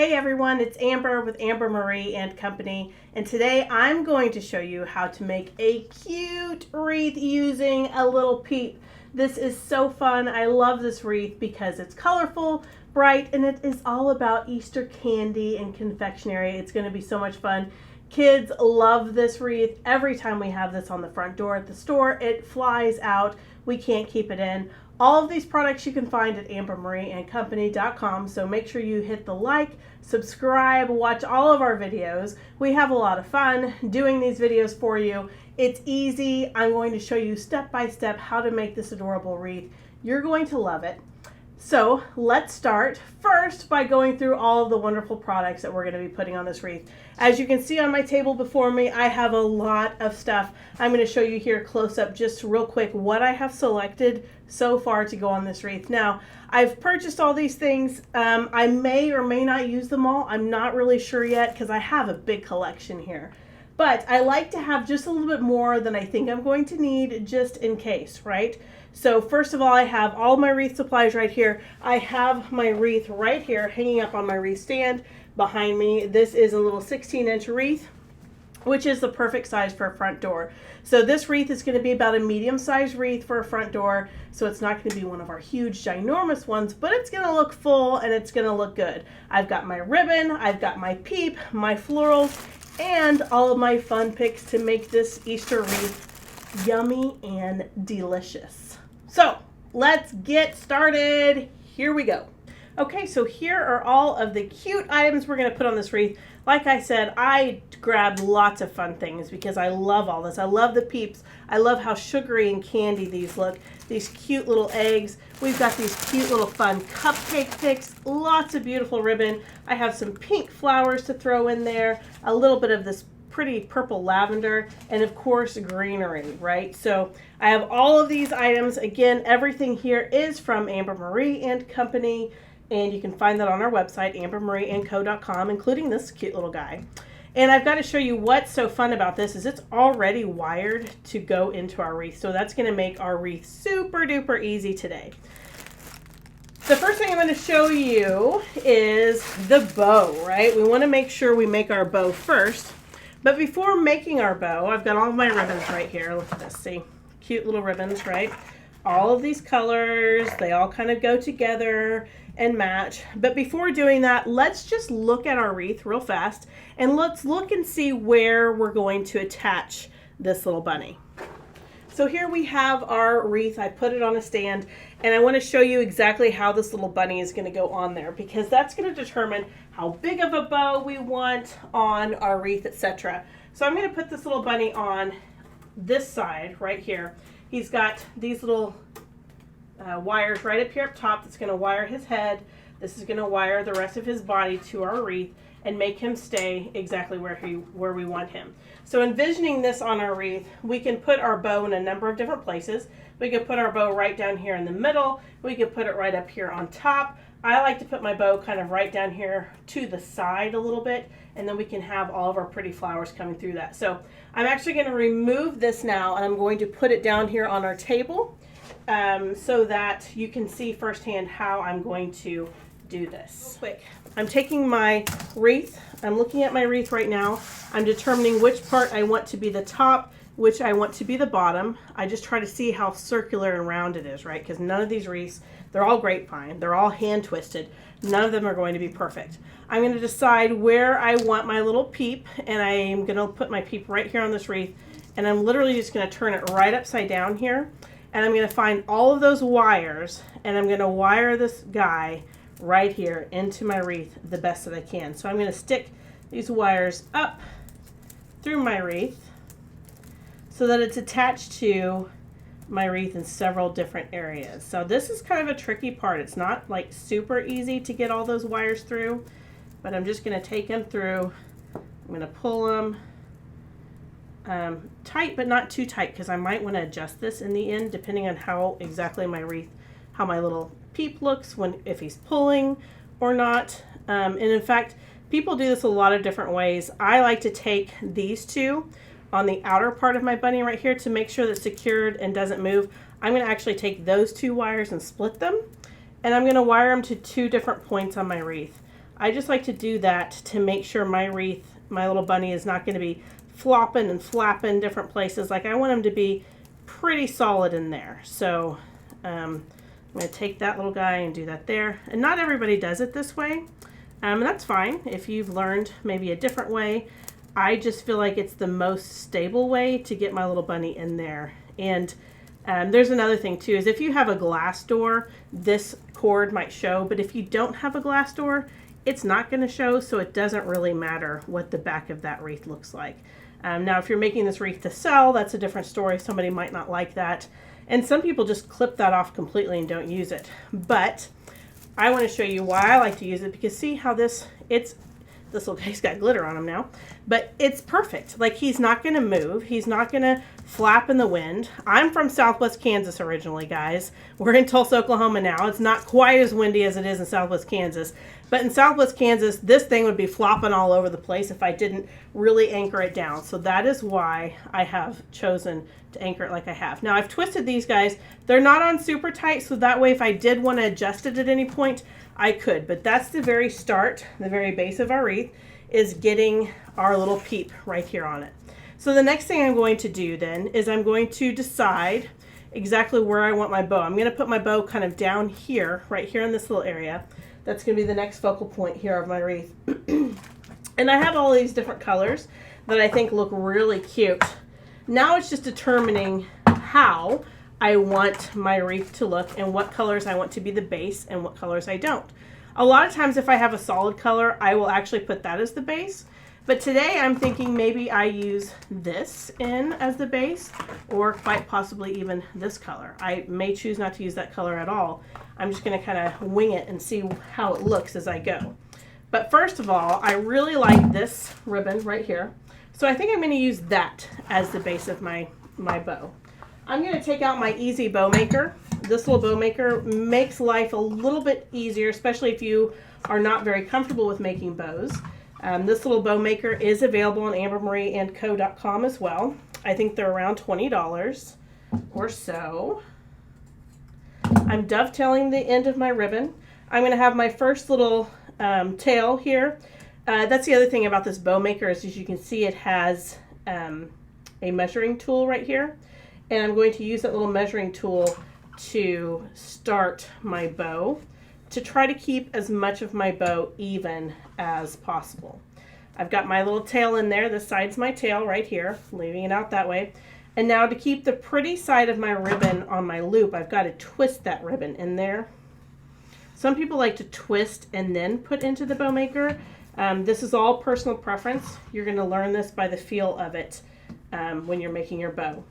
Hey everyone, it's Amber with Amber Marie and Company, and today I'm going to show you how to make a cute wreath using a little peep. This is so fun. I love this wreath because it's colorful, bright, and it is all about Easter candy and confectionery. It's going to be so much fun. Kids love this wreath. Every time we have this on the front door at the store, it flies out. We can't keep it in. All of these products you can find at ambermarieandcompany.com, so make sure you hit the like, subscribe, watch all of our videos. We have a lot of fun doing these videos for you. It's easy. I'm going to show you step by step how to make this adorable wreath. You're going to love it. So let's start first by going through all of the wonderful products that we're going to be putting on this wreath. As you can see on my table before me, I have a lot of stuff. I'm going to show you here close up just real quick what I have selected so far to go on this wreath. Now, I've purchased all these things. I may or may not use them all. I'm not really sure yet because I have a big collection here. But I like to have just a little bit more than I think I'm going to need just in case, right? So first of all, I have all my wreath supplies right here. I have my wreath right here hanging up on my wreath stand behind me. This is a little 16-inch wreath, which is the perfect size for a front door. So this wreath is going to be about a medium-sized wreath for a front door. So it's not going to be one of our huge, ginormous ones, but it's going to look full and it's going to look good. I've got my ribbon, I've got my peep, my florals, and all of my fun picks to make this Easter wreath yummy and delicious. So let's get started. Here we go. Okay, so here are all of the cute items we're going to put on this wreath. Like I said, I grabbed lots of fun things because I love all this. I love the peeps. I love how sugary and candy these look. These cute little eggs. We've got these cute little fun cupcake picks. Lots of beautiful ribbon. I have some pink flowers to throw in there. A little bit of this pretty purple lavender, and of course greenery, right? So I have all of these items. Again, everything here is from Amber Marie and Company, and you can find that on our website, ambermarieandco.com, including this cute little guy. And I've got to show you what's so fun about this is it's already wired to go into our wreath. So that's going to make our wreath super duper easy today. The first thing I'm going to show you is the bow, right? We want to make sure we make our bow first. But before making our bow, I've got all of my ribbons right here. Look at this, see? Cute little ribbons, right? All of these colors, they all kind of go together and match. But before doing that, let's just look at our wreath real fast and let's look and see where we're going to attach this little bunny. So here we have our wreath. I put it on a stand and I want to show you exactly how this little bunny is going to go on there because that's going to determine how big of a bow we want on our wreath, etc. So I'm going to put this little bunny on this side right here. He's got these little wires right up here up top that's going to wire his head. This is going to wire the rest of his body to our wreath and make him stay exactly where we want him. So envisioning this on our wreath, we can put our bow in a number of different places. We could put our bow right down here in the middle. We could put it right up here on top. I like to put my bow kind of right down here to the side a little bit, and then we can have all of our pretty flowers coming through that. So I'm actually going to remove this now, and I'm going to put it down here on our table so that you can see firsthand how I'm going to do this. Quick. I'm taking my wreath. I'm looking at my wreath right now. I'm determining which part I want to be the top, which I want to be the bottom. I just try to see how circular and round it is, right? Because none of these wreaths, they're all grapevine. They're all hand twisted. None of them are going to be perfect. I'm going to decide where I want my little peep, and I'm going to put my peep right here on this wreath, and I'm literally just going to turn it right upside down here, and I'm going to find all of those wires, and I'm going to wire this guy right here into my wreath the best that I can. So I'm going to stick these wires up through my wreath so that it's attached to my wreath in several different areas. So this is kind of a tricky part. It's not like super easy to get all those wires through, but I'm just going to take them through. I'm going to pull them tight, but not too tight because I might want to adjust this in the end depending on how exactly my wreath, how my little peep looks if he's pulling or not. And in fact, people do this a lot of different ways. I like to take these two on the outer part of my bunny right here to make sure that it's secured and doesn't move. I'm going to actually take those two wires and split them, and I'm going to wire them to two different points on my wreath. I just like to do that to make sure my wreath, my little bunny, is not going to be flopping and flapping different places. Like, I want him to be pretty solid in there. So I'm going to take that little guy and do that there. And not everybody does it this way. And that's fine if you've learned maybe a different way. I just feel like it's the most stable way to get my little bunny in there. And there's another thing too, is if you have a glass door, this cord might show, but if you don't have a glass door, it's not going to show, so it doesn't really matter what the back of that wreath looks like. Now, if you're making this wreath to sell, that's a different story. Somebody might not like that. And some people just clip that off completely and don't use it. But I want to show you why I like to use it, because see how this little guy's got glitter on him now, but it's perfect. Like, he's not going to move. He's not going to flap in the wind. I'm from Southwest Kansas originally, guys. We're in Tulsa, Oklahoma now. It's not quite as windy as it is in Southwest Kansas, but in Southwest Kansas, this thing would be flopping all over the place if I didn't really anchor it down. So that is why I have chosen to anchor it like I have. Now, I've twisted these guys. They're not on super tight, so that way if I did want to adjust it at any point, I could. But that's the very start, the very base of our wreath, is getting our little peep right here on it. So the next thing I'm going to do then is I'm going to decide exactly where I want my bow. I'm going to put my bow kind of down here, right here in this little area. That's going to be the next focal point here of my wreath. And I have all these different colors that I think look really cute. Now it's just determining how I want my wreath to look and what colors I want to be the base and what colors I don't. A lot of times if I have a solid color, I will actually put that as the base. But today I'm thinking maybe I use this in as the base, or quite possibly even this color. I may choose not to use that color at all. I'm just going to kind of wing it and see how it looks as I go. But first of all, I really like this ribbon right here. So I think I'm going to use that as the base of my bow. I'm going to take out my easy bow maker. This little bow maker makes life a little bit easier, especially if you are not very comfortable with making bows. This little bow maker is available on ambermarieandco.com as well. I think they're around $20 or so. I'm dovetailing the end of my ribbon. I'm going to have my first little tail here. That's the other thing about this bow maker, is as you can see, it has a measuring tool right here. And I'm going to use that little measuring tool to start my bow, to try to keep as much of my bow even as possible. I've got my little tail in there. This side's my tail right here, leaving it out that way. And now to keep the pretty side of my ribbon on my loop, I've got to twist that ribbon in there. Some people like to twist and then put into the bow maker. This is all personal preference. You're going to learn this by the feel of it when you're making your bow.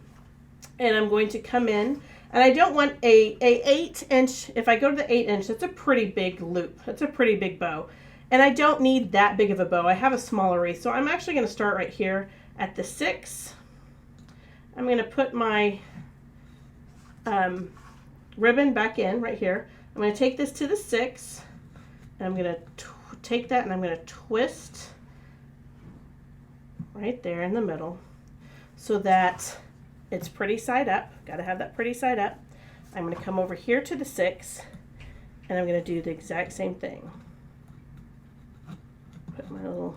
And I'm going to come in, and I don't want a 8-inch. If I go to the 8-inch, that's a pretty big loop. That's a pretty big bow. And I don't need that big of a bow. I have a smaller wreath, so I'm actually going to start right here at the 6. I'm going to put my ribbon back in right here. I'm going to take this to the 6, and I'm going to take that and I'm going to twist right there in the middle so that it's pretty side up. Got to have that pretty side up. I'm going to come over here to the 6, and I'm going to do the exact same thing. Put my little...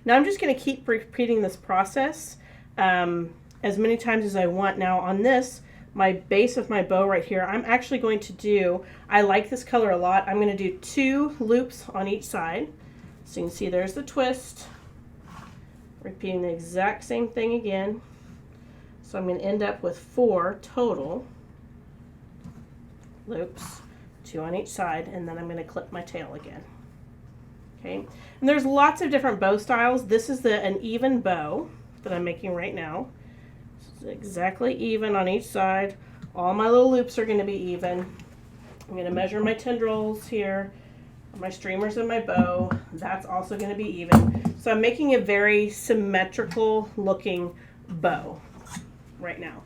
Now I'm just going to keep repeating this process as many times as I want. Now on this, my base of my bow right here, I'm actually going to do, I like this color a lot, I'm going to do 2 loops on each side. So you can see there's the twist. Repeating the exact same thing again. So I'm going to end up with 4 total loops, 2 on each side, and then I'm going to clip my tail again. Okay, and there's lots of different bow styles. This is an even bow that I'm making right now. It's exactly even on each side. All my little loops are going to be even. I'm going to measure my tendrils here, my streamers and my bow. That's also going to be even. So I'm making a very symmetrical looking bow right now.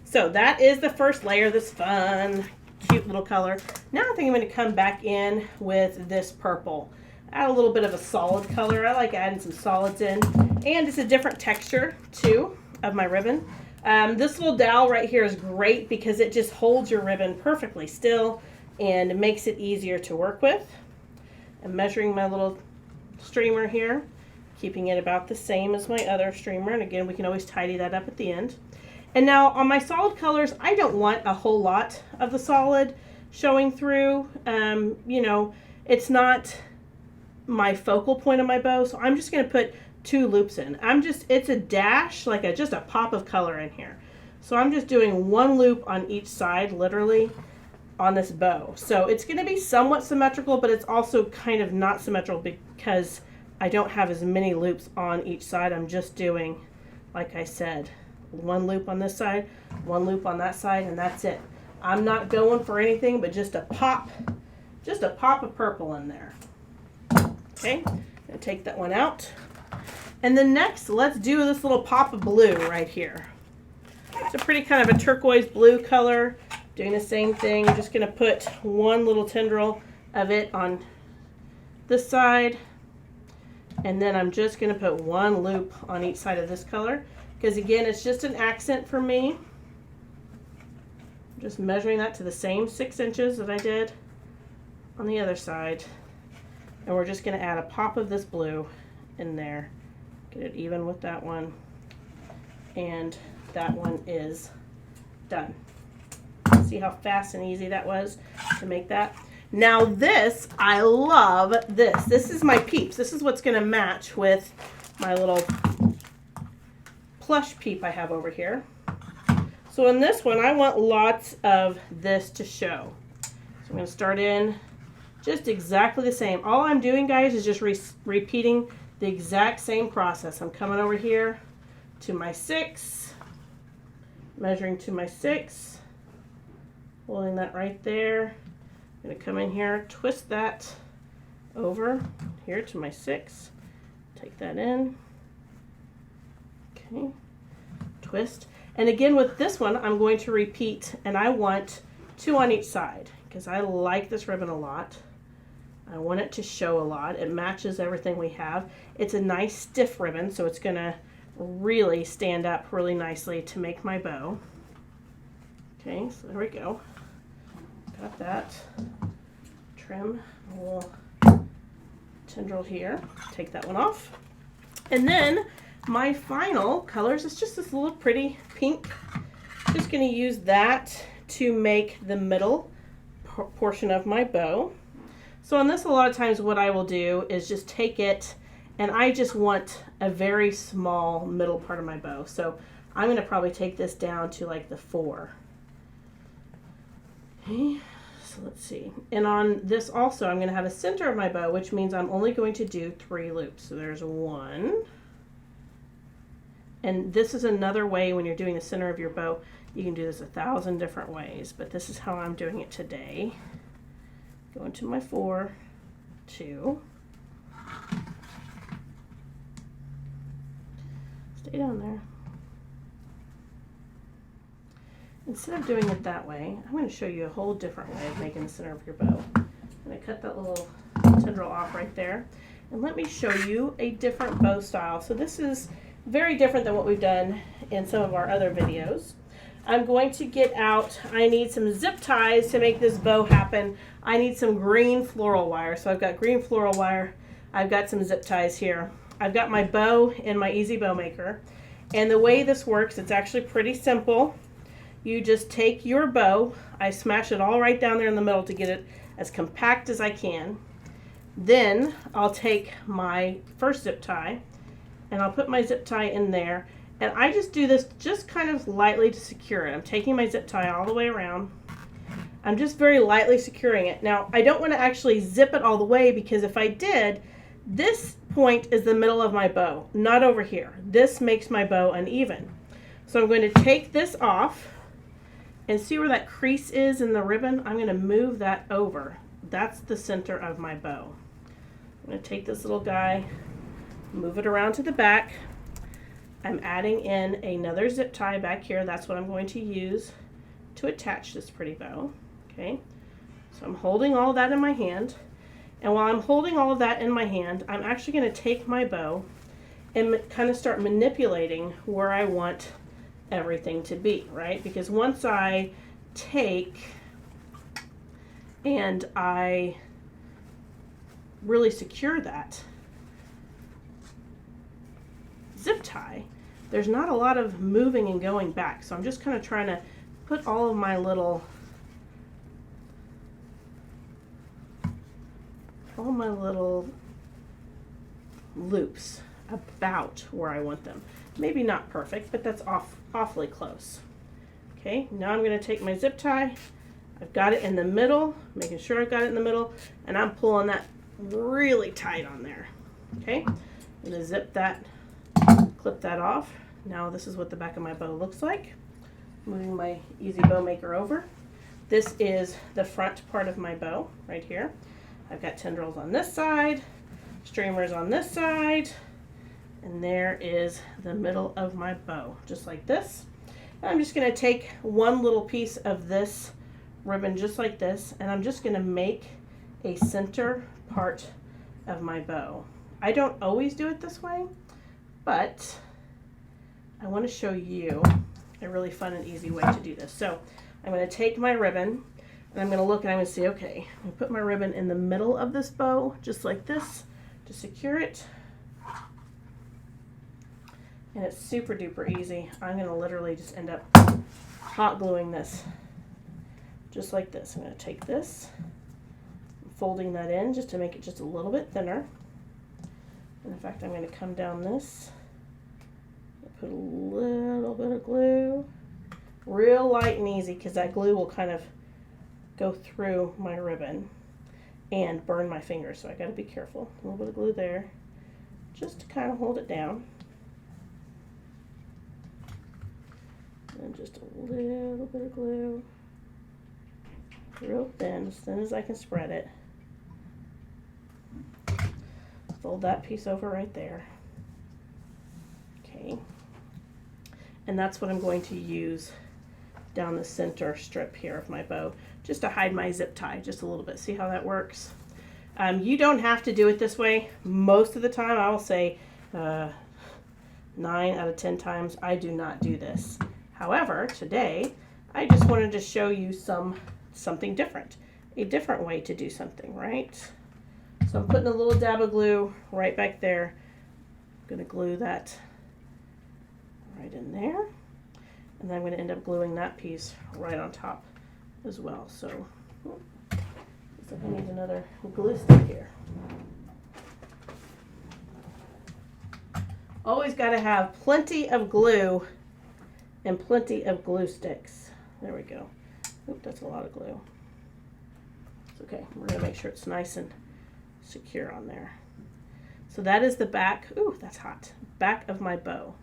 So that is the first layer, this fun, cute little color. Now I think I'm going to come back in with this purple. Add a little bit of a solid color. I like adding some solids in. And it's a different texture, too, of my ribbon. This little dowel right here is great because it just holds your ribbon perfectly still and makes it easier to work with. I'm measuring my little streamer here, keeping it about the same as my other streamer, and again we can always tidy that up at the end. And now on my solid colors, I don't want a whole lot of the solid showing through. You know, it's not my focal point of my bow, so I'm just going to put 2 loops in. It's a dash, like just a pop of color in here. So I'm just doing 1 loop on each side, literally, on this bow. So it's going to be somewhat symmetrical, but it's also kind of not symmetrical because I don't have as many loops on each side. I'm just doing, like I said, 1 loop on this side, 1 loop on that side, and that's it. I'm not going for anything but just a pop of purple in there. Okay, I'm gonna take that one out. And then next, let's do this little pop of blue right here. It's a pretty kind of a turquoise blue color. Doing the same thing, I'm just gonna put 1 little tendril of it on this side. And then I'm just gonna put 1 loop on each side of this color. Because again, it's just an accent for me. I'm just measuring that to the same 6 inches that I did on the other side. And we're just gonna add a pop of this blue in there. Get it even with that one. And that one is done. See how fast and easy that was to make that? Now this, I love this. This is my Peeps. This is what's gonna match with my little plush Peep I have over here. So in this one, I want lots of this to show. So I'm gonna start in just exactly the same. All I'm doing, guys, is just repeating the exact same process. I'm coming over here to my 6, measuring to my 6, holding that right there. I'm going to come in here, twist that over here to my 6, take that in, okay, twist. And again with this one, I'm going to repeat, and I want 2 on each side because I like this ribbon a lot. I want it to show a lot. It matches everything we have. It's a nice stiff ribbon, so it's going to really stand up really nicely to make my bow. Okay, so there we go. Got that. Trim a little tendril here. Take that one off. And then my final colors is just this little pretty pink. Just going to use that to make the middle portion of my bow. So on this, a lot of times what I will do is just take it, and I just want a very small middle part of my bow. So I'm going to probably take this down to like the 4. Okay, so let's see. And on this also, I'm going to have a center of my bow, which means I'm only going to do 3 loops. So there's 1. And this is another way when you're doing the center of your bow. You can do this 1,000 different ways, but this is how I'm doing it today. Go into my 4, 2. Stay down there. Instead of doing it that way, I'm going to show you a whole different way of making the center of your bow. I'm going to cut that little tendril off right there. And let me show you a different bow style. So this is very different than what we've done in some of our other videos. I'm going to get out, I need some zip ties to make this bow happen. I need some green floral wire. So I've got green floral wire. I've got some zip ties here. I've got my bow in my Easy Bow Maker. And the way this works, it's actually pretty simple. You just take your bow, I smash it all right down there in the middle to get it as compact as I can. Then I'll take my first zip tie and I'll put my zip tie in there. And I just do this just kind of lightly to secure it. I'm taking my zip tie all the way around. I'm just very lightly securing it. Now, I don't want to actually zip it all the way because if I did, this point is the middle of my bow, not over here. This makes my bow uneven. So I'm going to take this off and see where that crease is in the ribbon. I'm going to move that over. That's the center of my bow. I'm going to take this little guy, move it around to the back. I'm adding in another zip tie back here. That's what I'm going to use to attach this pretty bow. Okay, so I'm holding all that in my hand. And while I'm holding all of that in my hand, I'm actually going to take my bow and kind of start manipulating where I want everything to be, right? Because once I take and I really secure that zip tie, there's not a lot of moving and going back. So I'm just kind of trying to put all of my little loops about where I want them. Maybe not perfect, but that's awfully close. Okay, now I'm going to take my zip tie. I've got it in the middle, making sure I've got it in the middle, and I'm pulling that really tight on there. Okay, I'm going to zip that, clip that off. Now this is what the back of my bow looks like. Moving my Easy Bow Maker over. This is the front part of my bow right here. I've got tendrils on this side, streamers on this side, and there is the middle of my bow, just like this. I'm just going to take one little piece of this ribbon just like this, and I'm just going to make a center part of my bow. I don't always do it this way, but I want to show you a really fun and easy way to do this. So I'm going to take my ribbon, and I'm going to look and I'm going to see, okay, I'm going to put my ribbon in the middle of this bow, just like this, to secure it. And it's super duper easy. I'm going to literally just end up hot gluing this, just like this. I'm going to take this, folding that in just to make it just a little bit thinner. And in fact, I'm going to come down this, put a little bit of glue, real light and easy, because that glue will kind of go through my ribbon and burn my fingers, so I got to be careful. A little bit of glue there, just to kind of hold it down. And just a little bit of glue, real thin, as thin as I can spread it. Fold that piece over right there. Okay. And that's what I'm going to use down the center strip here of my bow, just to hide my zip tie just a little bit. See how that works? You don't have to do it this way. Most of the time, I will say 9 out of 10 times, I do not do this. However, today, I just wanted to show you something different, a different way to do something, right? So I'm putting a little dab of glue right back there. I'm going to glue that right in there. And then I'm going to end up gluing that piece right on top as well. So looks like I need another glue stick here. Always got to have plenty of glue and plenty of glue sticks. There we go. Oop, that's a lot of glue. It's okay. We're going to make sure it's nice and secure on there. So that is the back. Ooh, that's hot. Back of my bow.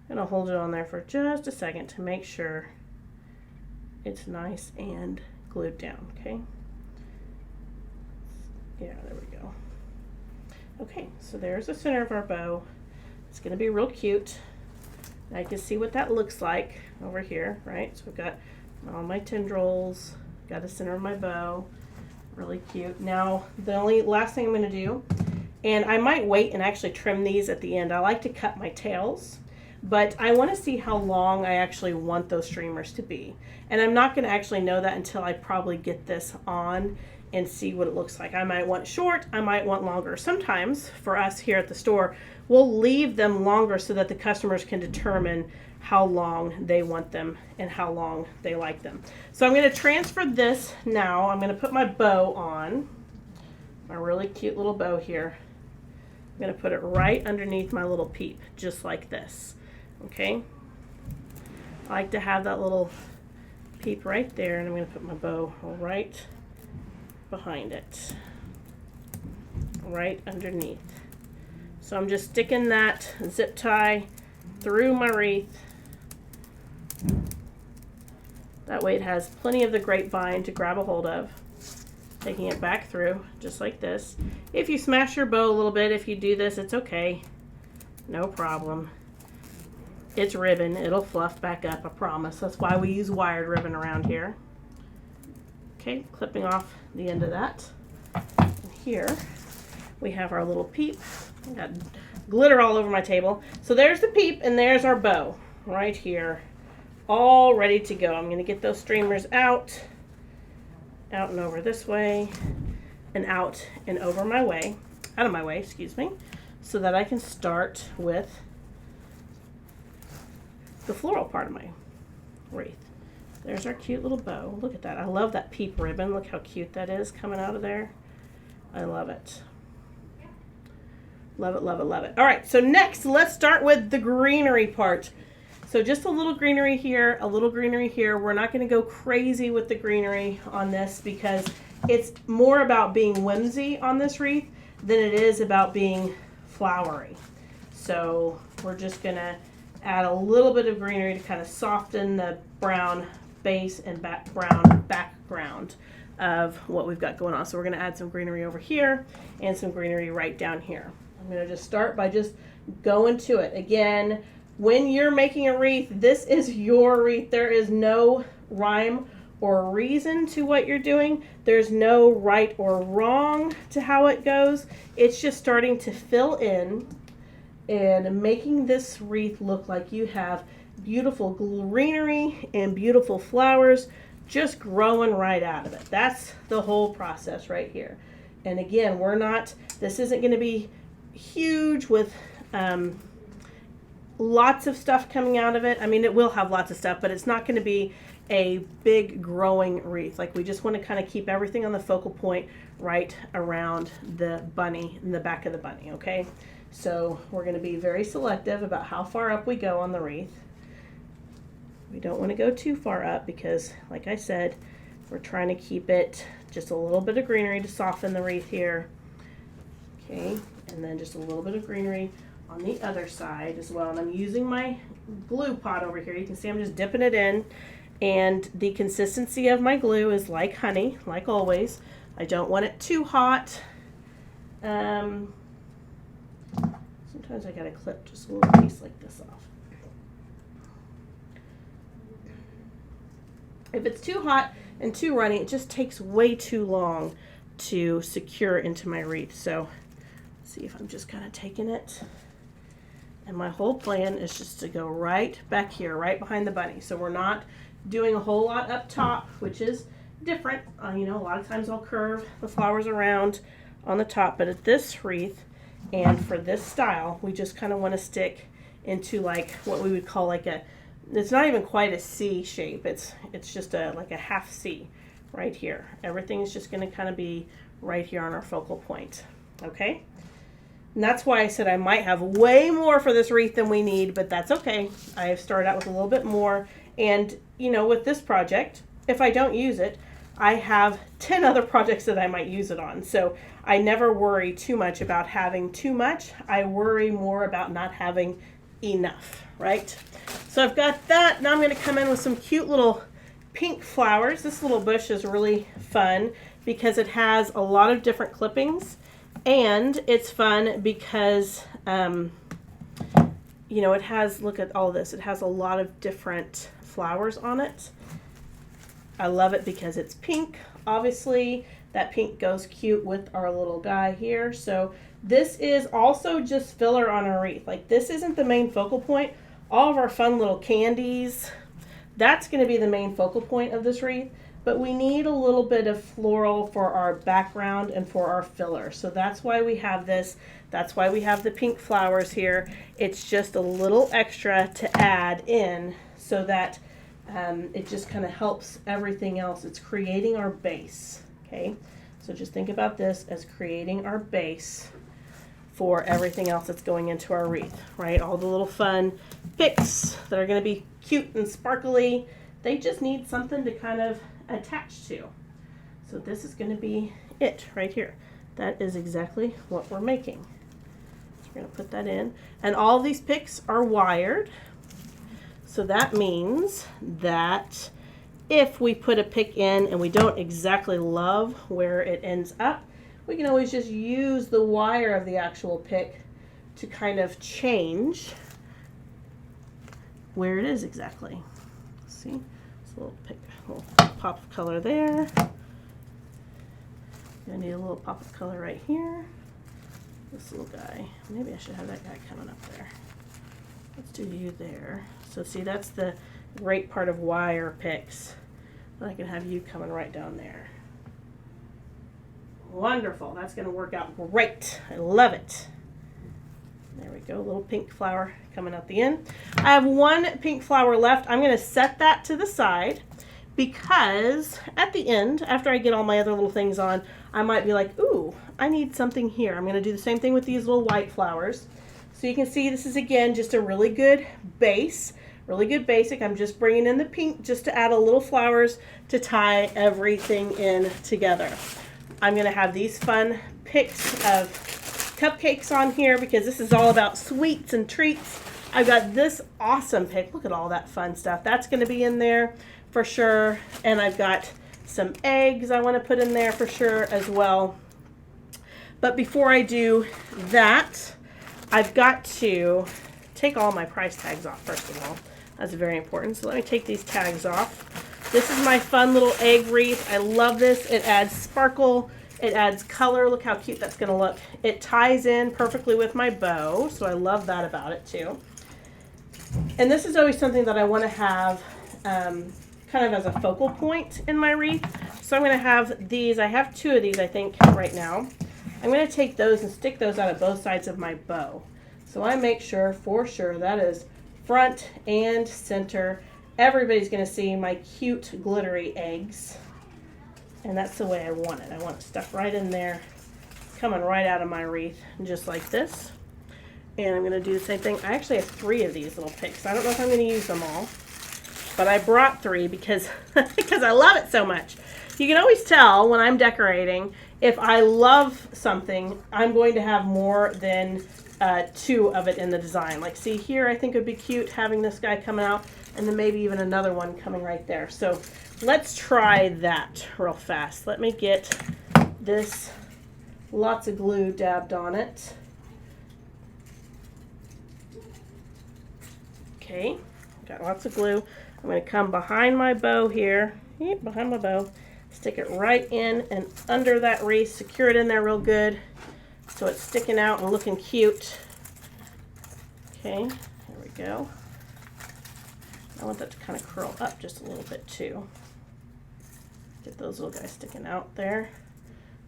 I'm going to hold it on there for just a second to make sure it's nice and glued down, okay? Yeah, there we go. Okay, so there's the center of our bow. It's going to be real cute. I can see what that looks like over here, right? So we've got all my tendrils, got the center of my bow, really cute. Now, the only last thing I'm going to do, and I might wait and actually trim these at the end. I like to cut my tails, but I want to see how long I actually want those streamers to be. And I'm not going to actually know that until I probably get this on and see what it looks like. I might want short, I might want longer. Sometimes for us here at the store, we'll leave them longer so that the customers can determine how long they want them and how long they like them. So I'm going to transfer this now. I'm going to put my bow on, my really cute little bow here. I'm going to put it right underneath my little peep, just like this. Okay, I like to have that little peep right there, and I'm going to put my bow right behind it, right underneath. So I'm just sticking that zip tie through my wreath. That way it has plenty of the grapevine to grab a hold of. Taking it back through, just like this. If you smash your bow a little bit, if you do this, it's okay. No problem. It's ribbon, it'll fluff back up, I promise. That's why we use wired ribbon around here. Okay, clipping off the end of that. And here we have our little peep. I got glitter all over my table. So there's the peep and there's our bow right here, all ready to go. I'm gonna get those streamers out and over this way, and out and over my way. out of my way, excuse me, so that I can start with the floral part of my wreath. There's our cute little bow. Look at that. I love that peep ribbon. Look how cute that is coming out of there. I love it. Love it, love it, love it. All right, so next, let's start with the greenery part. So just a little greenery here, a little greenery here. We're not going to go crazy with the greenery on this because it's more about being whimsy on this wreath than it is about being flowery. So we're just going to add a little bit of greenery to kind of soften the brown base and brown background of what we've got going on. So we're going to add some greenery over here and some greenery right down here. I'm going to just start by just going to it. Again, when you're making a wreath, this is your wreath. There is no rhyme or reason to what you're doing. There's no right or wrong to how it goes. It's just starting to fill in and making this wreath look like you have beautiful greenery and beautiful flowers just growing right out of it. That's the whole process right here. And again, this isn't going to be huge with lots of stuff coming out of it. I mean, it will have lots of stuff, but it's not going to be a big growing wreath. Like, we just want to kind of keep everything on the focal point right around the bunny, in the back of the bunny, okay? So we're going to be very selective about how far up we go on the wreath. We don't want to go too far up because, like I said, we're trying to keep it just a little bit of greenery to soften the wreath here. Okay, and then just a little bit of greenery on the other side as well. And I'm using my glue pot over here. You can see I'm just dipping it in. And the consistency of my glue is like honey, like always. I don't want it too hot. Sometimes I gotta clip just a little piece like this off. If it's too hot and too runny, it just takes way too long to secure into my wreath. So let's see if I'm just kind of taking it. And my whole plan is just to go right back here, right behind the bunny. So we're not doing a whole lot up top, which is different. You know, a lot of times I'll curve the flowers around on the top, but at this wreath and for this style, we just kind of want to stick into like what we would call like it's not even quite a C shape. It's just like a half C right here. Everything is just going to kind of be right here on our focal point. Okay. And that's why I said I might have way more for this wreath than we need, but that's okay. I've started out with a little bit more. And, you know, with this project, if I don't use it, I have 10 other projects that I might use it on. So I never worry too much about having too much. I worry more about not having enough, right? So I've got that. Now I'm going to come in with some cute little pink flowers. This little bush is really fun because it has a lot of different clippings. And it's fun because, you know, it has, look at all this. It has a lot of different flowers on it. I love it because it's pink. Obviously, that pink goes cute with our little guy here. So this is also just filler on a wreath. Like, this isn't the main focal point. All of our fun little candies, that's going to be the main focal point of this wreath. But we need a little bit of floral for our background and for our filler. So that's why we have this. That's why we have the pink flowers here. It's just a little extra to add in so that it just kind of helps everything else. It's creating our base, okay? So just think about this as creating our base for everything else that's going into our wreath, right? All the little fun picks that are going to be cute and sparkly, they just need something to kind of attach to. So this is going to be it right here. That is exactly what we're making. So we're going to put that in. And all these picks are wired. So that means that if we put a pick in and we don't exactly love where it ends up, we can always just use the wire of the actual pick to kind of change where it is exactly. See, it's a little pick, a little pop of color there. I need a little pop of color right here. This little guy, maybe I should have that guy coming up there. Let's do you there. So see, that's the great part of wire picks. But I can have you coming right down there. Wonderful. That's going to work out great. I love it. There we go. A little pink flower coming out the end. I have one pink flower left. I'm going to set that to the side because at the end, after I get all my other little things on, I might be like, ooh, I need something here. I'm going to do the same thing with these little white flowers. So you can see this is, again, just a really good base. Really good basic. I'm just bringing in the pink just to add a little flowers to tie everything in together. I'm going to have these fun pics of cupcakes on here because this is all about sweets and treats. I've got this awesome pic. Look at all that fun stuff. That's going to be in there for sure. And I've got some eggs I want to put in there for sure as well. But before I do that, I've got to take all my price tags off first of all. That's very important. So let me take these tags off. This is my fun little egg wreath. I love this. It adds sparkle. It adds color. Look how cute that's going to look. It ties in perfectly with my bow. So I love that about it too. And this is always something that I want to have kind of as a focal point in my wreath. So I'm going to have these. I have two of these, I think, right now. I'm going to take those and stick those out of both sides of my bow. So I make sure, for sure, that is front and center. Everybody's going to see my cute glittery eggs. And that's the way I want it. I want it stuck right in there, coming right out of my wreath, just like this. And I'm going to do the same thing. I actually have 3 of these little picks. I don't know if I'm going to use them all, but I brought 3 because, because I love it so much. You can always tell when I'm decorating, if I love something, I'm going to have more than 2 of it in the design. Like see here, I think it would be cute having this guy coming out and then maybe even another one coming right there. So let's try that real fast. Let me get this, lots of glue dabbed on it. Okay, got lots of glue. I'm going to come behind my bow here, behind my bow, stick it right in and under that wreath, secure it in there real good so it's sticking out and looking cute. Okay, there we go. I want that to kind of curl up just a little bit too. Get those little guys sticking out there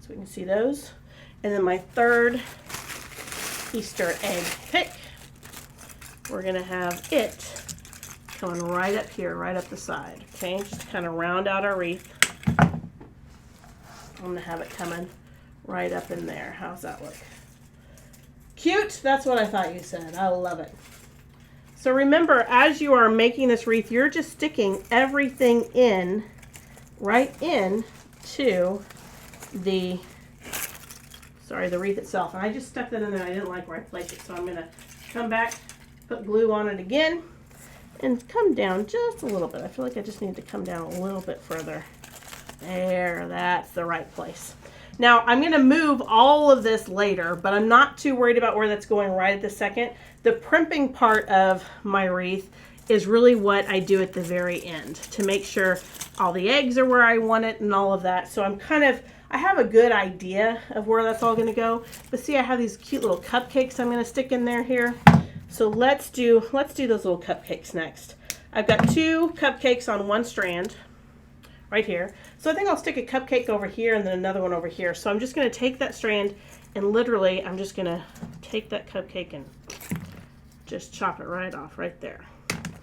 so we can see those. And then my third Easter egg pick, we're going to have it coming right up here, right up the side. Okay, just kind of round out our wreath. I'm going to have it coming right up in there. How's that look? Cute? That's what I thought you said. I love it. So remember, as you are making this wreath, you're just sticking everything in, right in to the, the wreath itself. And I just stuck that in there. I didn't like where I placed it. So I'm going to come back, put glue on it again, and come down just a little bit. I feel like I just need to come down a little bit further. There, that's the right place. Now, I'm going to move all of this later, but I'm not too worried about where that's going right at this second. The primping part of my wreath is really what I do at the very end to make sure all the eggs are where I want it and all of that. So I have a good idea of where that's all going to go. But see, I have these cute little cupcakes I'm going to stick in there here. So let's do those little cupcakes next. I've got 2 cupcakes on one strand right here. So I think I'll stick a cupcake over here and then another one over here. So I'm just going to take that strand and literally I'm just going to take that cupcake and just chop it right off right there.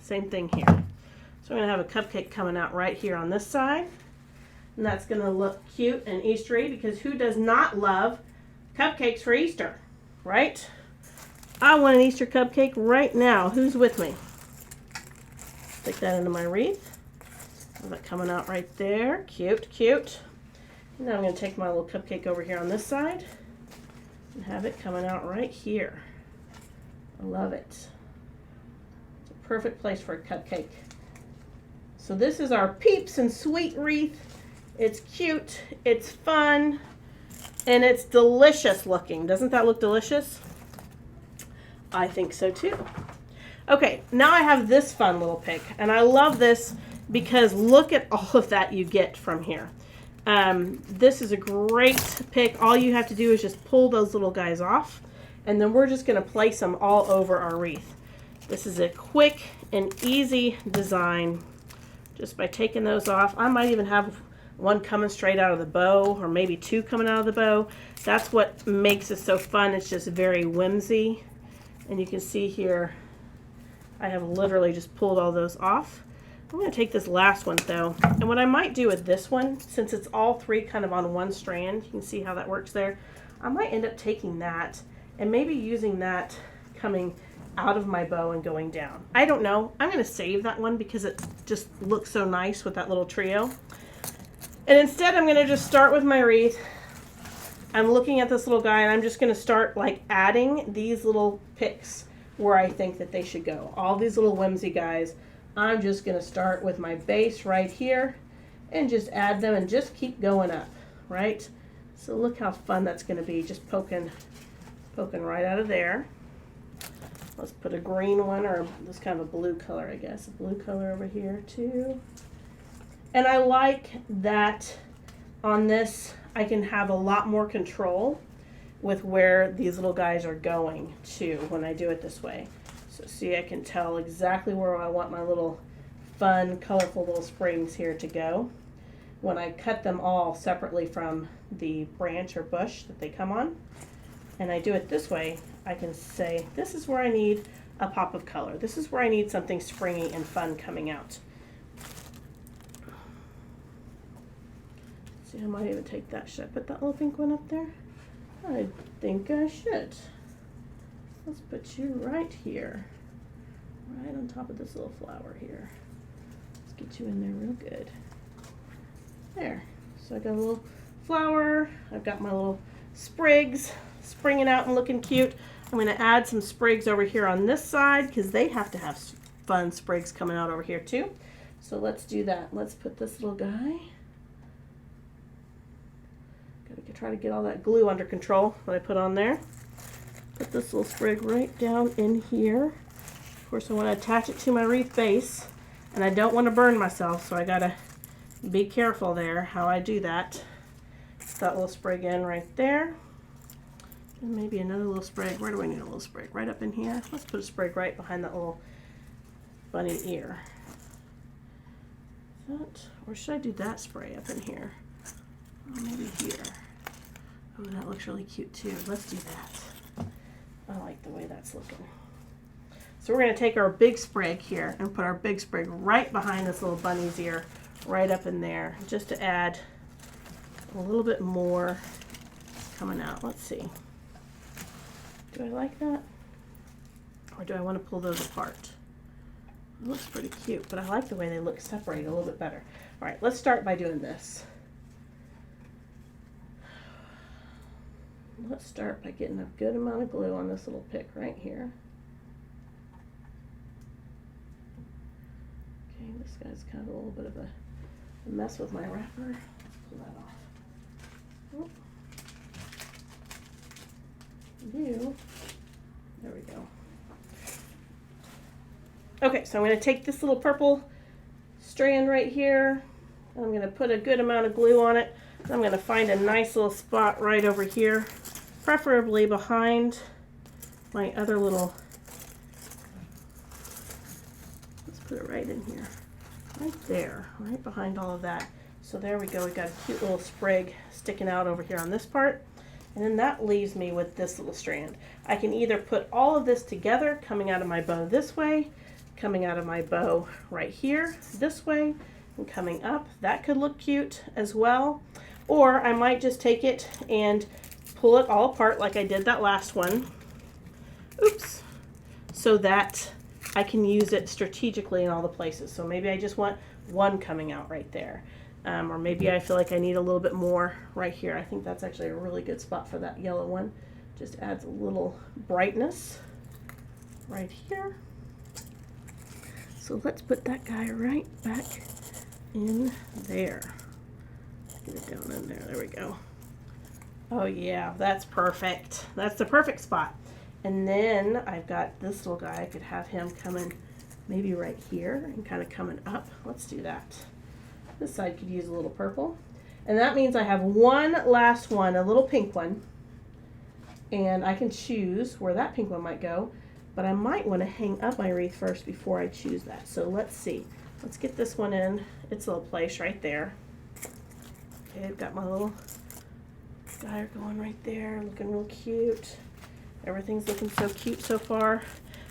Same thing here. So I'm going to have a cupcake coming out right here on this side. And that's going to look cute and Eastery because who does not love cupcakes for Easter, right? I want an Easter cupcake right now. Who's with me? Stick that into my wreath. Have that coming out right there. Cute, cute. Now I'm going to take my little cupcake over here on this side and have it coming out right here. I love it. It's a perfect place for a cupcake. So this is our Peeps and Sweet wreath. It's cute, it's fun, and it's delicious looking. Doesn't that look delicious? I think so too. Okay, now I have this fun little pick, and I love this because look at all of that you get from here. This is a great pick. All you have to do is just pull those little guys off, and then we're just going to place them all over our wreath. This is a quick and easy design just by taking those off. I might even have one coming straight out of the bow, or maybe two coming out of the bow. That's what makes it so fun. It's just very whimsy. And you can see here, I have literally just pulled all those off. I'm going to take this last one though, and what I might do with this one, since it's all three kind of on one strand, you can see how that works there, I might end up taking that and maybe using that coming out of my bow and going down. I don't know. I'm going to save that one because it just looks so nice with that little trio. And instead I'm going to just start with my wreath. I'm looking at this little guy and I'm just going to start like adding these little picks where I think that they should go. All these little whimsy guys. I'm just going to start with my base right here and just add them and just keep going up, right? So look how fun that's going to be, just poking right out of there. Let's put a green one, or this kind of a blue color, I guess. A blue color over here too. And I like that on this, I can have a lot more control with where these little guys are going to when I do it this way. So see, I can tell exactly where I want my little fun, colorful little springs here to go. When I cut them all separately from the branch or bush that they come on, and I do it this way, I can say, this is where I need a pop of color. This is where I need something springy and fun coming out. See, I might even take that. Should I put that little pink one up there? I think I should. Let's put you right here, right on top of this little flower here. Let's get you in there real good. There. So I got a little flower. I've got my little sprigs springing out and looking cute. I'm going to add some sprigs over here on this side because they have to have fun sprigs coming out over here too. So let's do that. Let's put this little guy. Got to try to get all that glue under control that I put on there. Put this little sprig right down in here. Of course, I want to attach it to my wreath base, and I don't want to burn myself, so I got to be careful there how I do that. Put that little sprig in right there. And maybe another little sprig. Where do I need a little sprig? Right up in here. Let's put a sprig right behind that little bunny ear. That, or should I do that spray up in here? Oh, maybe here. Oh, that looks really cute too. Let's do that. I like the way that's looking. So we're going to take our big sprig here and put our big sprig right behind this little bunny's ear, right up in there, just to add a little bit more coming out. Let's see. Do I like that? Or do I want to pull those apart? It looks pretty cute, but I like the way they look separated a little bit better. All right, let's start by doing this. Let's start by getting a good amount of glue on this little pick right here. Okay, this guy's kind of a little bit of a mess with my wrapper. Let's pull that off. Oh. There we go. Okay, so I'm going to take this little purple strand right here. I'm going to put a good amount of glue on it. I'm going to find a nice little spot right over here, preferably behind my other little, let's put it right in here, right there, right behind all of that. So there we go, we got a cute little sprig sticking out over here on this part. And then that leaves me with this little strand. I can either put all of this together, coming out of my bow this way, coming out of my bow right here this way, and coming up. That could look cute as well. Or I might just take it and pull it all apart like I did that last one. Oops. So that I can use it strategically in all the places. So maybe I just want one coming out right there. Or maybe I feel like I need a little bit more right here. I think that's actually a really good spot for that yellow one. Just adds a little brightness right here. So let's put that guy right back in there. Get it down in there. There we go. Oh yeah, that's perfect. That's the perfect spot. And then I've got this little guy. I could have him coming maybe right here and kind of coming up. Let's do that. This side could use a little purple. And that means I have one last one, a little pink one. And I can choose where that pink one might go. But I might want to hang up my wreath first before I choose that. So let's see. Let's get this one in its little place right there. Okay, I've got my little guy going right there, looking real cute. Everything's looking so cute so far.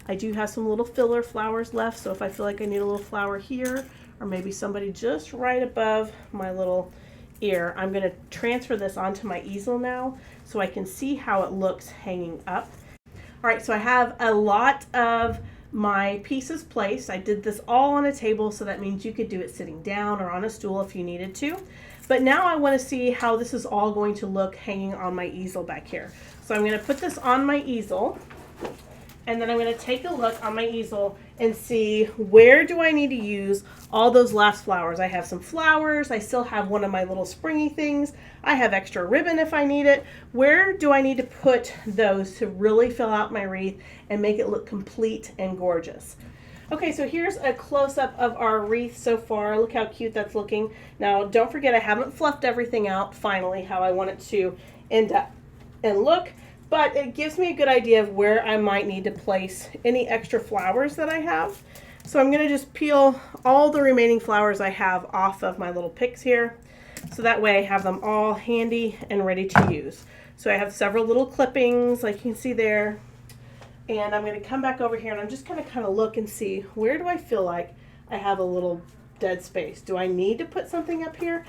I do have some little filler flowers left, so if I feel like I need a little flower here, or maybe somebody just right above my little ear, I'm going to transfer this onto my easel now so I can see how it looks hanging up. All right, so I have a lot of my pieces placed. I did this all on a table, so that means you could do it sitting down or on a stool if you needed to. But now I want to see how this is all going to look hanging on my easel back here. So I'm going to put this on my easel, and then I'm going to take a look on my easel and see where do I need to use all those last flowers. I have some flowers. I still have one of my little springy things. I have extra ribbon if I need it. Where do I need to put those to really fill out my wreath and make it look complete and gorgeous? Okay, so here's a close-up of our wreath so far. Look how cute that's looking. Now, don't forget I haven't fluffed everything out finally how I want it to end up and look, but it gives me a good idea of where I might need to place any extra flowers that I have. So I'm going to just peel all the remaining flowers I have off of my little picks here, so that way I have them all handy and ready to use. So I have several little clippings like you can see there, and I'm going to come back over here and I'm just going to kind of look and see where do I feel like I have a little dead space. Do I need to put something up here?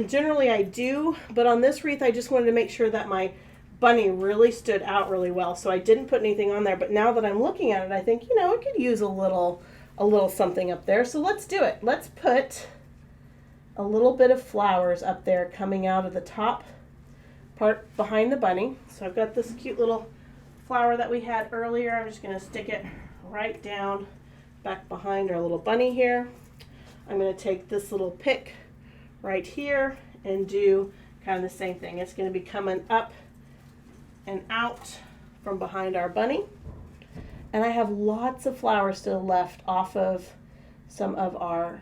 Generally I do, but on this wreath I just wanted to make sure that my bunny really stood out really well, so I didn't put anything on there. But now that I'm looking at it, I think, you know, it could use a little something up there. So let's do it. Let's put a little bit of flowers up there coming out of the top part behind the bunny. So I've got this cute little flower that we had earlier. I'm just going to stick it right down back behind our little bunny here. I'm going to take this little pick right here and do kind of the same thing. It's going to be coming up and out from behind our bunny. And I have lots of flowers still left off of some of our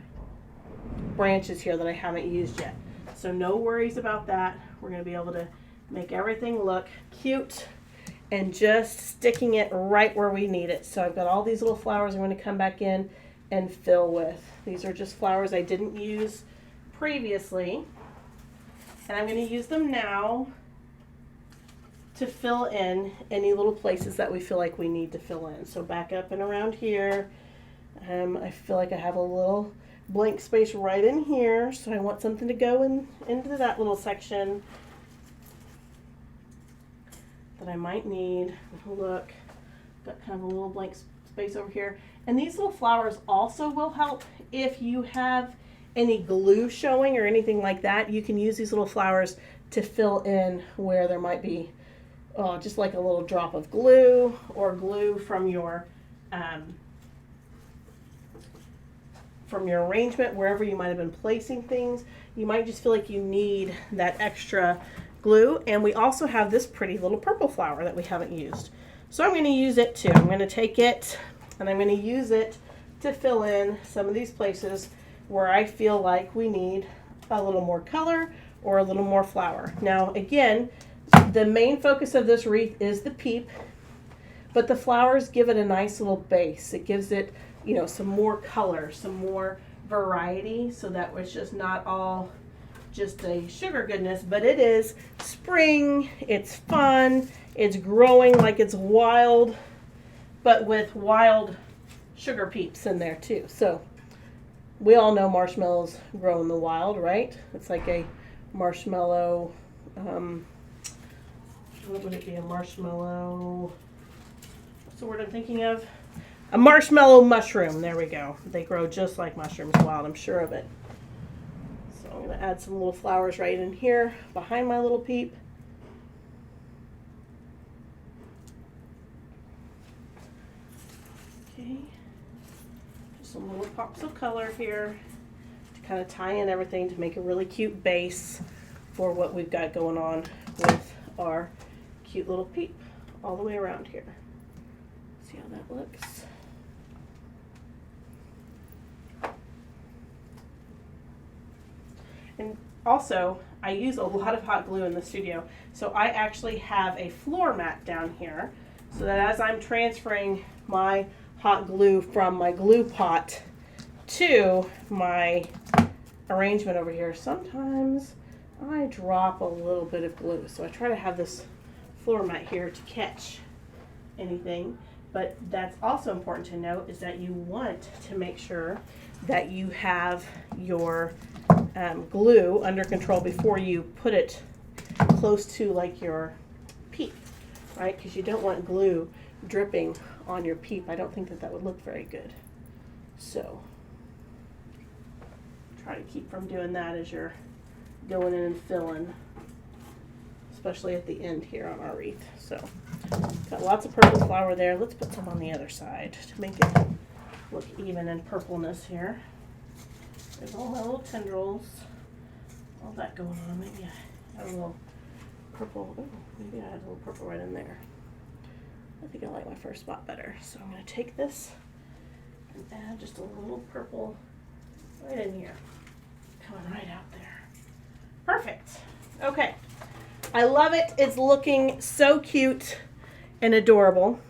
branches here that I haven't used yet. So no worries about that. We're going to be able to make everything look cute and just sticking it right where we need it. So I've got all these little flowers I'm going to come back in and fill with. These are just flowers I didn't use previously, and I'm going to use them now to fill in any little places that we feel like we need to fill in. So back up and around here, I feel like I have a little blank space right in here, so I want something to go into that little section that I might need. Look, got kind of a little blank space over here. And these little flowers also will help if you have any glue showing or anything like that. You can use these little flowers to fill in where there might be just like a little drop of glue, or glue from your arrangement, wherever you might have been placing things. You might just feel like you need that extra glue. And we also have this pretty little purple flower that we haven't used. So I'm going to use it too. I'm going to take it and I'm going to use it to fill in some of these places where I feel like we need a little more color or a little more flower. Now again, the main focus of this wreath is the peep, but the flowers give it a nice little base. It gives it, you know, some more color, some more variety, so that it's just not all just a sugar goodness, but it is spring, it's fun, it's growing like it's wild, but with wild sugar peeps in there too. So we all know marshmallows grow in the wild, right? It's like a marshmallow, what would it be, a marshmallow, what's the word I'm thinking of? A marshmallow mushroom, there we go. They grow just like mushrooms wild, I'm sure of it. So I'm going to add some little flowers right in here behind my little peep. Okay, just some little pops of color here to kind of tie in everything to make a really cute base for what we've got going on with our cute little peep all the way around here. See how that looks. And also, I use a lot of hot glue in the studio, so I actually have a floor mat down here, so that as I'm transferring my hot glue from my glue pot to my arrangement over here, sometimes I drop a little bit of glue. So I try to have this floor mat here to catch anything. But that's also important to note is that you want to make sure that you have your glue under control before you put it close to like your Peep, right? Because you don't want glue dripping on your Peep. I don't think that that would look very good. So try to keep from doing that as you're going in and filling, especially at the end here on our wreath. So got lots of purple flower there. Let's put some on the other side to make it look even in purpleness here. There's all my little tendrils, all that going on. Maybe I have a little purple. Ooh, maybe I had a little purple right in there. I think I like my first spot better. So I'm going to take this and add just a little purple right in here. Coming right out there. Perfect. Okay. I love it. It's looking so cute and adorable.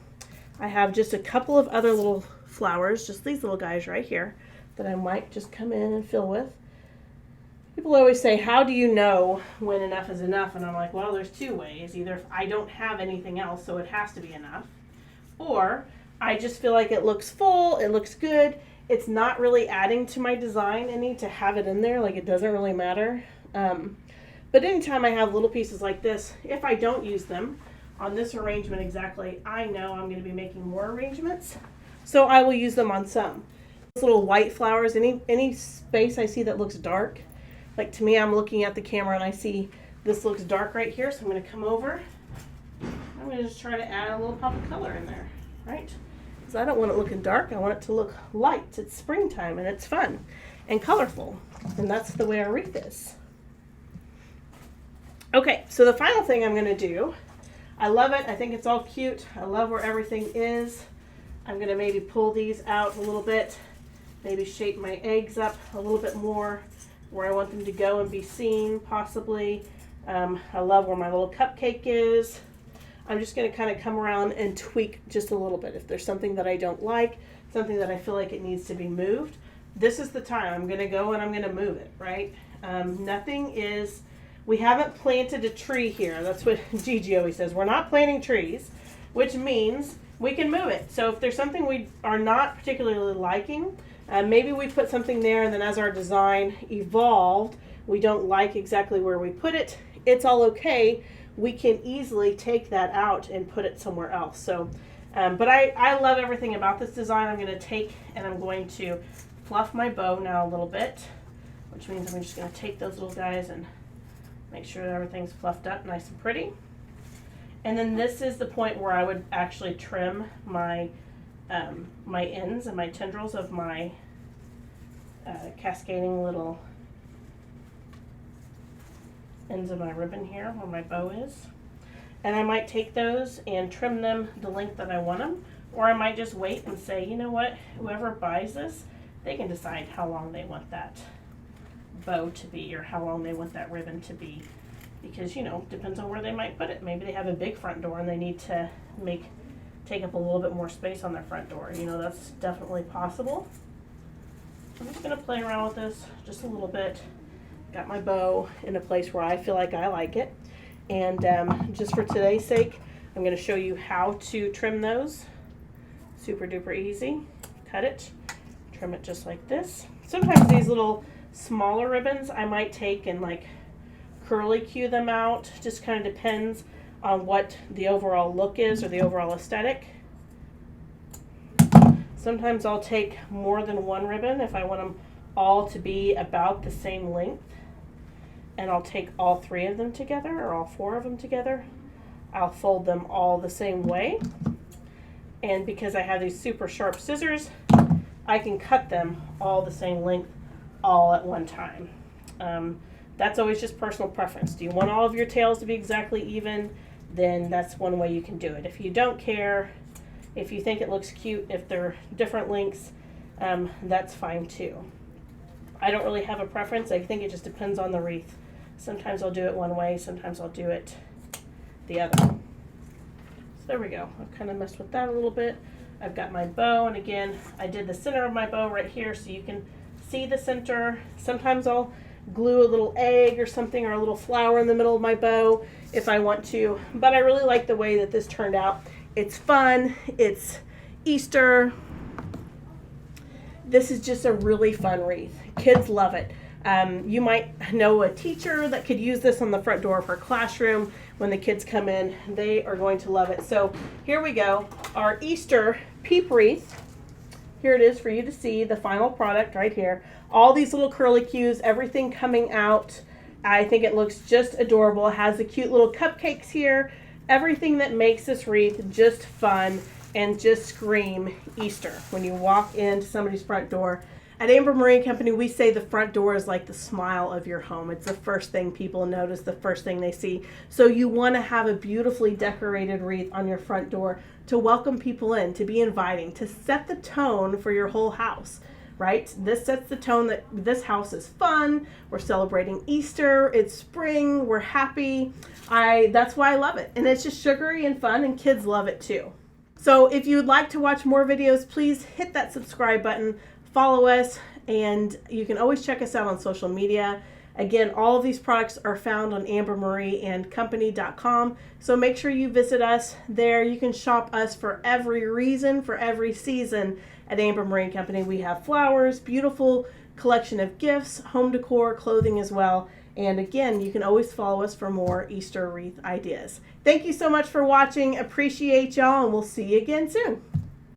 I have just a couple of other little flowers, just these little guys right here, that I might just come in and fill with. People always say, how do you know when enough is enough? And I'm like, well, there's two ways. Either I don't have anything else, so it has to be enough, or I just feel like it looks full, it looks good. It's not really adding to my design any to have it in there, like it doesn't really matter. But anytime I have little pieces like this, if I don't use them on this arrangement exactly, I know I'm going to be making more arrangements, so I will use them on some. Those little white flowers, any space I see that looks dark, like to me, I'm looking at the camera and I see this looks dark right here, so I'm going to come over. I'm going to just try to add a little pop of color in there, right? Because I don't want it looking dark. I want it to look light. It's springtime and it's fun and colorful, and that's the way our wreath is. Okay, so the final thing I'm going to do, I love it. I think it's all cute. I love where everything is. I'm going to maybe pull these out a little bit, maybe shape my eggs up a little bit more where I want them to go and be seen, possibly. I love where my little cupcake is. I'm just going to kind of come around and tweak just a little bit. If there's something that I don't like, something that I feel like it needs to be moved, this is the time. I'm going to go and I'm going to move it, right? We haven't planted a tree here. That's what Gigi always says. We're not planting trees, which means we can move it. So if there's something we are not particularly liking, maybe we put something there and then as our design evolved, we don't like exactly where we put it. It's all okay. We can easily take that out and put it somewhere else. So, but I love everything about this design. I'm going to take and I'm going to fluff my bow now a little bit, which means I'm just going to take those little guys and make sure that everything's fluffed up nice and pretty. And then this is the point where I would actually trim my my ends and my tendrils of my cascading little ends of my ribbon here where my bow is. And I might take those and trim them the length that I want them, or I might just wait and say, you know what, whoever buys this, they can decide how long they want that bow to be or how long they want that ribbon to be, because depends on where they might put it. Maybe they have a big front door and they need to take up a little bit more space on their front door. That's definitely possible. I'm just going to play around with this just a little bit. Got my bow in a place where I feel like I like it, and just for today's sake, I'm going to show you how to trim those. Super duper easy. Cut it, trim it just like this. Sometimes these little smaller ribbons I might take and like curly cue them out. Just kind of depends on what the overall look is or the overall aesthetic. Sometimes I'll take more than one ribbon if I want them all to be about the same length, and I'll take all three of them together or all four of them together. I'll fold them all the same way, and because I have these super sharp scissors, I can cut them all the same length all at one time. That's always just personal preference. Do you want all of your tails to be exactly even? Then that's one way you can do it. If you don't care, if you think it looks cute, if they're different lengths, that's fine too. I don't really have a preference. I think it just depends on the wreath. Sometimes I'll do it one way, sometimes I'll do it the other. So there we go. I've kind of messed with that a little bit. I've got my bow, and again, I did the center of my bow right here so you can see the center. Sometimes I'll glue a little egg or something, or a little flower in the middle of my bow if I want to. But I really like the way that this turned out. It's fun. It's Easter. This is just a really fun wreath. Kids love it. You might know a teacher that could use this on the front door of her classroom. When the kids come in, they are going to love it. So here we go, our Easter peep wreath. Here it is for you to see, the final product right here. All these little curlicues, everything coming out. I think it looks just adorable. It has the cute little cupcakes here. Everything that makes this wreath just fun and just scream Easter when you walk into somebody's front door. At Amber Marie Company, we say the front door is like the smile of your home. It's the first thing people notice, the first thing they see. So you want to have a beautifully decorated wreath on your front door to welcome people in, to be inviting, to set the tone for your whole house, right? This sets the tone that this house is fun. We're celebrating Easter. It's spring. We're happy. That's why I love it. And it's just sugary and fun, and kids love it too. So if you'd like to watch more videos, please hit that subscribe button. Follow us, and you can always check us out on social media. Again, all of these products are found on ambermarieandcompany.com, so make sure you visit us there. You can shop us for every reason, for every season at Amber Marie Company. We have flowers, beautiful collection of gifts, home decor, clothing as well. And again, you can always follow us for more Easter wreath ideas. Thank you so much for watching. Appreciate y'all, and we'll see you again soon.